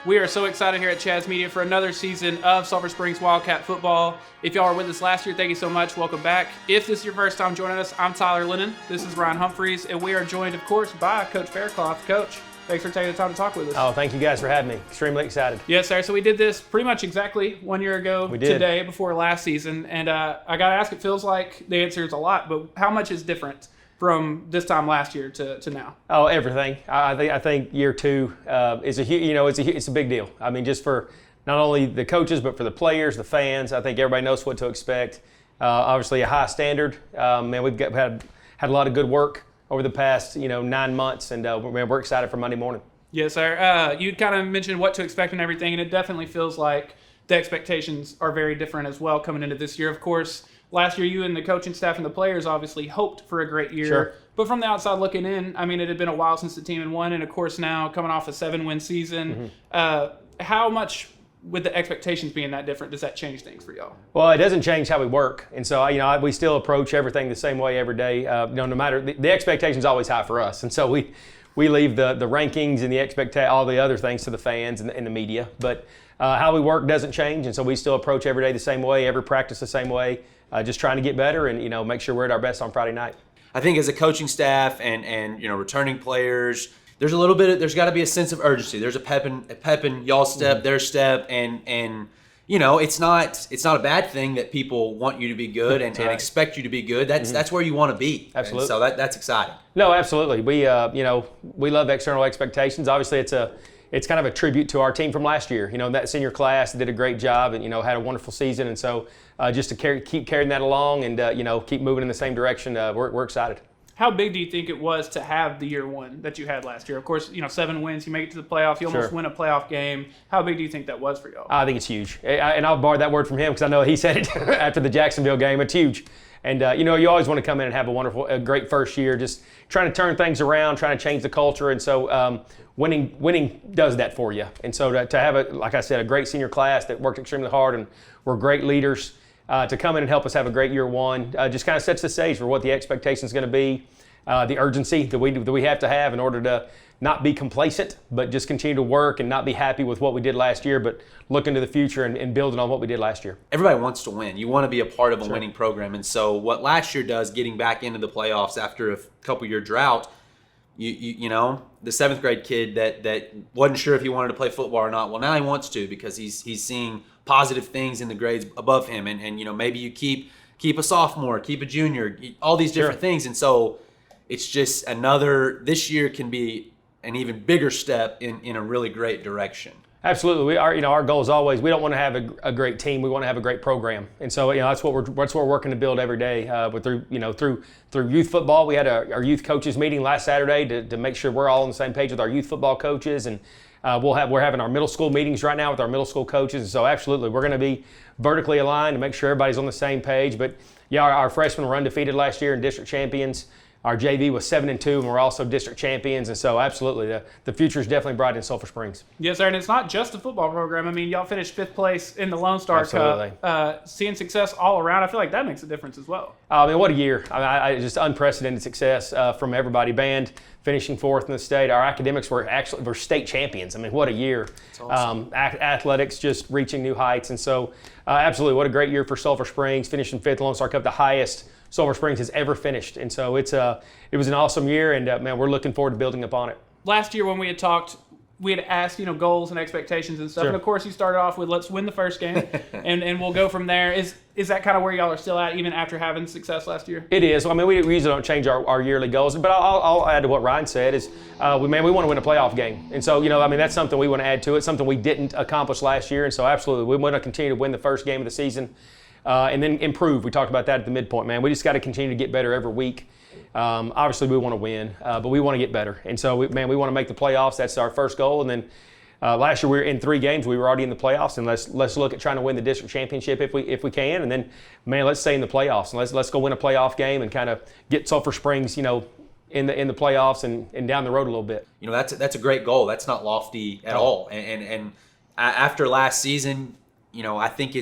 We are so excited here at Chaz Media for another season of Sulphur Springs Wildcat football. If y'all were with us last year, thank you so much. Welcome back. If this is your first time joining us, I'm Tyler Lennon. This is Ryan Humphries, and we are joined, of course, by Coach Faircloth. Coach, thanks for taking the time to talk with us. Oh, thank you guys for having me. Extremely excited. Yes, sir. So we did this pretty much exactly 1 year ago today before last season. And I got to ask, it feels like the answer is a lot, but how much is different from this time last year to now? Oh, everything. I think year two is it's a big deal. I mean, just for not only the coaches but for the players, the fans. I think everybody knows what to expect. Obviously, a high standard. Man, we've had a lot of good work over the past 9 months, and we're excited for Monday morning. Yes, sir. You kind of mentioned what to expect and everything, and it definitely feels like the expectations are very different as well coming into this year. Of course, last year you and the coaching staff and the players obviously hoped for a great year. Sure. But from the outside looking in, I mean, it had been a while since the team had won, and of course now coming off a 7-win season, how much, with the expectations being that different, does that change things for y'all? Well, it doesn't change how we work, and so we still approach everything the same way every day. No matter the expectation's always high for us, and so we leave the rankings and all the other things to the fans and the media. But how we work doesn't change, and so we still approach every day the same way, every practice the same way, just trying to get better and make sure we're at our best on Friday night. I think as a coaching staff and returning players, there's got to be a sense of urgency. There's a pep in y'all's step, their step, and it's not a bad thing that people want you to be good and expect you to be good. That's where you want to be. Absolutely. And so that's exciting. No, absolutely. We love external expectations. Obviously, it's kind of a tribute to our team from last year. That senior class did a great job and had a wonderful season, and so just to keep carrying that along and keep moving in the same direction, we're excited. How big do you think it was to have the year one that you had last year? Of course, 7 wins, you make it to the playoff, you almost win a playoff game. How big do you think that was for y'all? I think it's huge, and I'll borrow that word from him because I know he said it after the Jacksonville game. It's huge. And, you always want to come in and have a great first year, just trying to turn things around, trying to change the culture. And so winning does that for you. And so to have, like I said, a great senior class that worked extremely hard and were great leaders, to come in and help us have a great year one, just kind of sets the stage for what the expectation is going to be, the urgency that we have to have in order to not be complacent, but just continue to work and not be happy with what we did last year, but look into the future and building on what we did last year. Everybody wants to win. You want to be a part of a winning program. And so what last year does, getting back into the playoffs after a couple-year drought, the 7th grade kid that wasn't sure if he wanted to play football or not, well, now he wants to because he's seeing positive things in the grades above him. And maybe you keep a sophomore, keep a junior, all these different things. And so it's just this year can be an even bigger step in a really great direction. Absolutely. Our goal is always, we don't want to have a great team. We want to have a great program. And so, that's what we're working to build every day. Through youth football, we had our youth coaches meeting last Saturday to make sure we're all on the same page with our youth football coaches. And we're having our middle school meetings right now with our middle school coaches. And so absolutely, we're going to be vertically aligned to make sure everybody's on the same page. But our freshmen were undefeated last year and district champions. Our JV was 7-2, and we're also district champions, and so absolutely, the future is definitely bright in Sulphur Springs. Yes, sir, and it's not just a football program. I mean, y'all finished 5th place in the Lone Star Cup. Seeing success all around, I feel like that makes a difference as well. What a year! Just unprecedented success from everybody. Band finishing 4th in the state. Our academics were state champions. I mean, what a year! Awesome. Athletics just reaching new heights, and so absolutely, what a great year for Sulphur Springs. Finishing 5th Lone Star Cup, the highest Sulphur Springs has ever finished, and so it was an awesome year, and we're looking forward to building upon it. Last year when we had talked, we had asked goals and expectations and stuff, and of course you started off with let's win the first game, and we'll go from there. Is that kind of where y'all are still at, even after having success last year? It is. We usually don't change our yearly goals, but I'll add to what Ryan said is we want to win a playoff game, and so that's something we want to add to it, something we didn't accomplish last year, and so absolutely we want to continue to win the first game of the season. And then improve. We talked about that at the midpoint, man. We just got to continue to get better every week. Obviously, we want to win, but we want to get better. And so, we want to make the playoffs. That's our first goal. And then last year, we were in 3 games. We were already in the playoffs. And let's look at trying to win the district championship if we can. And then, let's stay in the playoffs. And let's go win a playoff game and kind of get Sulphur Springs, in the playoffs and down the road a little bit. That's a great goal. That's not lofty at all. And after last season, I think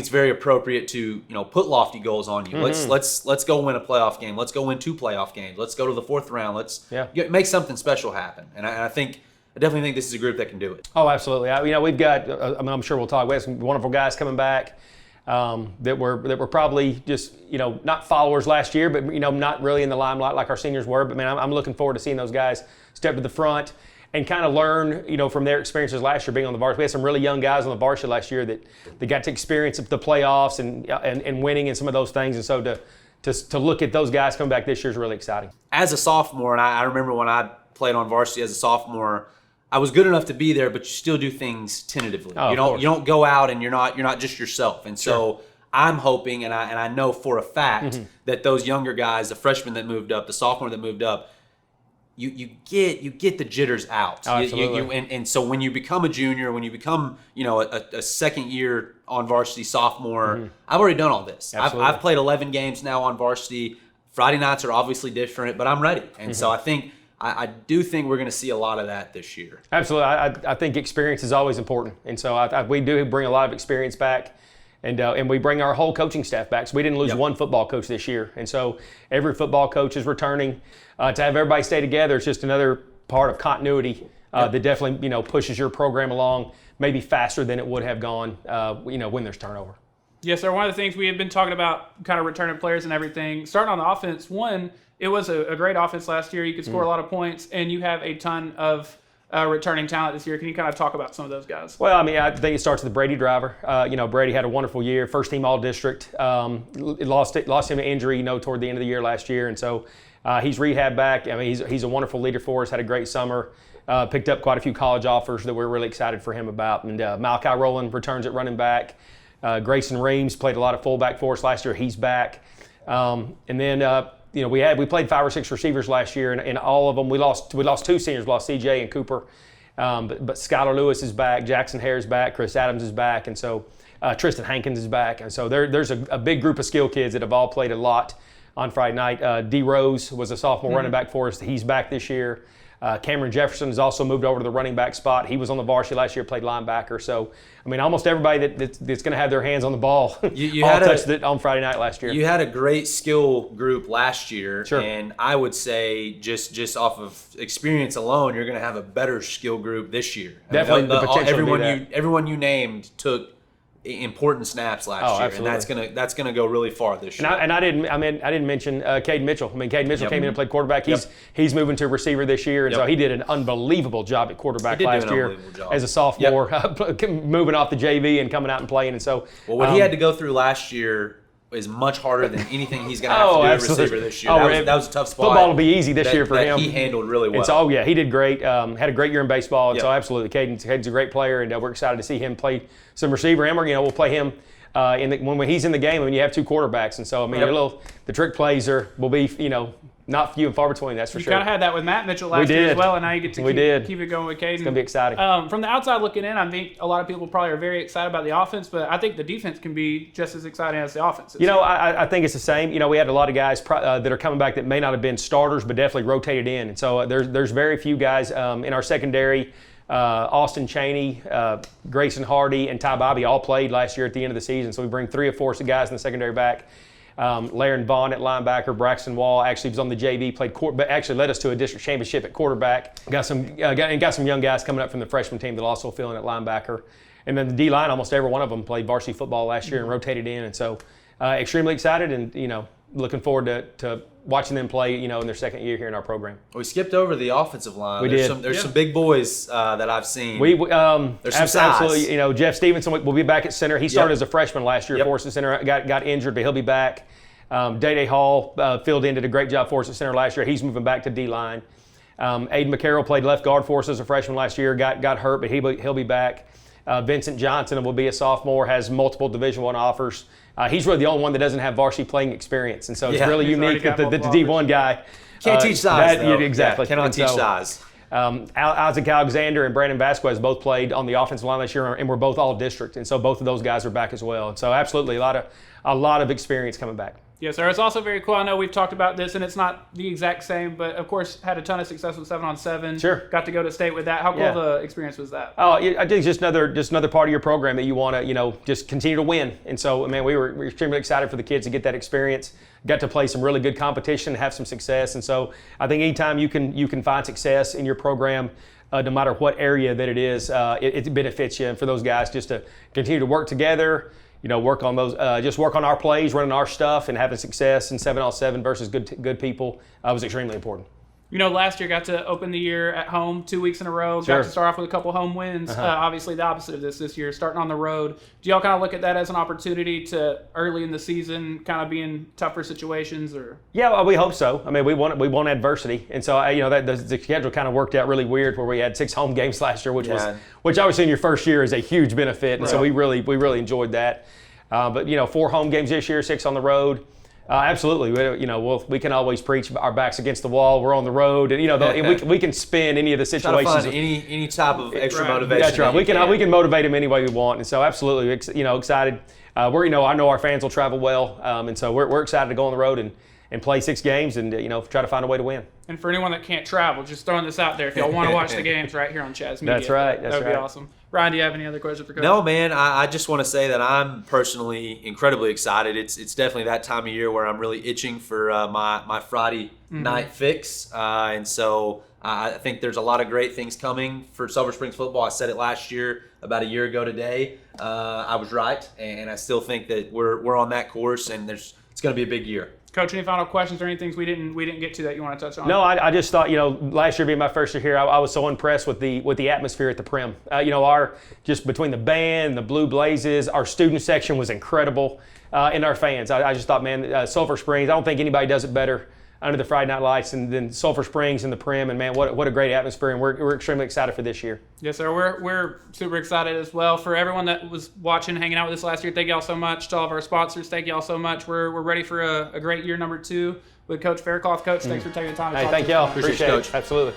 it's very appropriate to put lofty goals on you. Let's go win a playoff game. Let's go win 2 playoff games. Let's go to the 4th round. Let's make something special happen. And I think I definitely think this is a group that can do it. Oh, absolutely. We've got. I'm sure we'll talk. We have some wonderful guys coming back that were probably just not followers last year, but not really in the limelight like our seniors were. But man, I'm looking forward to seeing those guys step to the front and kind of learn, from their experiences last year being on the varsity. We had some really young guys on the varsity last year that got to experience the playoffs and winning and some of those things. And so to look at those guys coming back this year is really exciting. As a sophomore, and I remember when I played on varsity as a sophomore, I was good enough to be there, but you still do things tentatively. Oh, you don't go out and you're not just yourself. And so I'm hoping, and I know for a fact that those younger guys, the freshmen that moved up, the sophomore that moved up, you get the jitters out. Oh, absolutely. And so when you become a junior, when you become a second year on varsity sophomore, I've already done all this. I've played 11 games now on varsity. Friday nights are obviously different, but I'm ready. And so I do think we're going to see a lot of that this year. Absolutely. I think experience is always important. And so we do bring a lot of experience back. And we bring our whole coaching staff back. So we didn't lose one football coach this year. And so every football coach is returning. To have everybody stay together is just another part of continuity that definitely pushes your program along maybe faster than it would have gone when there's turnover. Yes, sir. One of the things we have been talking about, kind of returning players and everything, starting on the offense, it was a great offense last year. You could score a lot of points, and you have a ton of returning talent this year. Can you kind of talk about some of those guys? Well, I think it starts with Brady Driver. Brady had a wonderful year, first team All-District. Lost him to injury, toward the end of the year last year, and so he's rehab back. I mean, he's a wonderful leader for us. Had a great summer. Picked up quite a few college offers that we're really excited for him about. And Malachi Rowland returns at running back. Grayson Reams played a lot of fullback for us last year. He's back. And then we played 5 or 6 receivers last year, and all of them we lost 2 seniors. We lost CJ and Cooper, but Skylar Lewis is back, Jackson Hare's back, Chris Adams is back, and so Tristan Hankins is back, and so there's a big group of skill kids that have all played a lot on Friday night. D Rose was a sophomore running back for us. He's back this year. Cameron Jefferson has also moved over to the running back spot. He was on the varsity last year, played linebacker. So, I mean, almost everybody that's going to have their hands on the ball all touched it on Friday night last year. You had a great skill group last year, sure. And I would say just off of experience alone, you're going to have a better skill group this year. Definitely, the potential everyone you named took important snaps last year, absolutely. and that's gonna go really far this year. And I didn't mention Caden Mitchell. I mean, Caden Mitchell came in and played quarterback. He's moving to receiver this year, and so he did an unbelievable job at quarterback last year as a sophomore, moving off the JV and coming out and playing. And so, what he had to go through last year is much harder than anything he's going to have to do at receiver this year. That was a tough spot. Football will be easy this year for him. He handled really well. He did great. Had a great year in baseball, and so absolutely, Caden's a great player, and we're excited to see him play some receiver. And we'll play him when he's in the game. I mean, you have 2 quarterbacks, and so I mean, the trick plays will be not few and far between, that's for sure. You kind of had that with Matt Mitchell last year as well, and now you get to keep it going with Caden. It's going to be exciting. From the outside looking in, I think a lot of people probably are very excited about the offense, but I think the defense can be just as exciting as the offense is. I think it's the same. We had a lot of guys that are coming back that may not have been starters, but definitely rotated in. And so there's very few guys in our secondary. Austin Cheney, Grayson Hardy, and Ty Bobby all played last year at the end of the season. So we bring 3 or 4 guys in the secondary back. Laren Vaughn at linebacker, Braxton Wall actually was on the JV, but actually led us to a district championship at quarterback. Got some young guys coming up from the freshman team that also fill in at linebacker. And then the D-line, almost every one of them played varsity football last year and rotated in. And so extremely excited and, looking forward to watching them play, in their second year here in our program. We skipped over the offensive line. There's some big boys that I've seen. There's some size. Absolutely. Jeff Stevenson will be back at center. He started as a freshman last year for us at center. Got injured, but he'll be back. Day Hall filled in, did a great job for us at center last year. He's moving back to D-line. Aiden McCarroll played left guard for us as a freshman last year. Got hurt, but he'll be back. Vincent Johnson will be a sophomore, has multiple Division I offers. He's really the only one that doesn't have varsity playing experience, and so it's really unique that the D1 guy can't teach size. Exactly. Cannot teach size. Isaac Alexander and Brandon Vasquez both played on the offensive line this year, and we're both all district, and so both of those guys are back as well. And so absolutely a lot of experience coming back. Yes, sir. It's also very cool. I know we've talked about this, and it's not the exact same, but of course had a ton of success with 7-on-7. Sure. Got to go to state with that. How cool the experience was that? Oh, I think it's just another part of your program that you want to, just continue to win. And so, man, we were extremely excited for the kids to get that experience. Got to play some really good competition, have some success. And so, I think anytime you can find success in your program, no matter what area that it is, it benefits you. And for those guys just to continue to work together, work on those, just work on our plays, running our stuff, and having success in 7-on-7 versus good people was extremely important. Last year got to open the year at home 2 weeks in a row. Sure. Got to start off with a couple home wins. Obviously, the opposite of this year, starting on the road. Do y'all kind of look at that as an opportunity to early in the season kind of be in tougher situations, or? Yeah, well, we hope so. I mean, we want adversity, and so that the schedule kind of worked out really weird, where we had 6 home games last year, which obviously in your first year is a huge benefit, and so we really enjoyed that. But 4 home games this year, 6 on the road. Absolutely, we can always preach our backs against the wall. We're on the road, and we can spin any of the situations. Try to find any type of extra motivation. That's right. We can motivate them any way we want, and so absolutely, excited. I know our fans will travel well, and so we're excited to go on the road and play 6 games and try to find a way to win. And for anyone that can't travel, just throwing this out there, if y'all want to watch the games right here on Chaz Media, that's right. That would be awesome. Ryan, do you have any other questions for Coach? No, man. I just want to say that I'm personally incredibly excited. It's definitely that time of year where I'm really itching for my Friday night fix, and so I think there's a lot of great things coming for Sulphur Springs football. I said it last year, about a year ago today. I was right, and I still think that we're on that course, and it's going to be a big year. Coach, any final questions or any things we didn't get to that you want to touch on? No, I just thought, last year being my first year here, I was so impressed with the atmosphere at the Prim. Just between the band, the Blue Blazes, our student section was incredible, and our fans. I just thought, man, Sulphur Springs, I don't think anybody does it better under the Friday Night Lights than Sulphur Springs and the Prim, and man, what a great atmosphere, and we're extremely excited for this year. Yes, sir. We're super excited as well. For everyone that was watching, hanging out with us last year, thank y'all so much. To all of our sponsors, thank y'all so much. We're ready for a great year number 2 with Coach Faircloth. Coach, thanks for taking the time to talk thank to us. y'all. Appreciate it, Coach. Absolutely.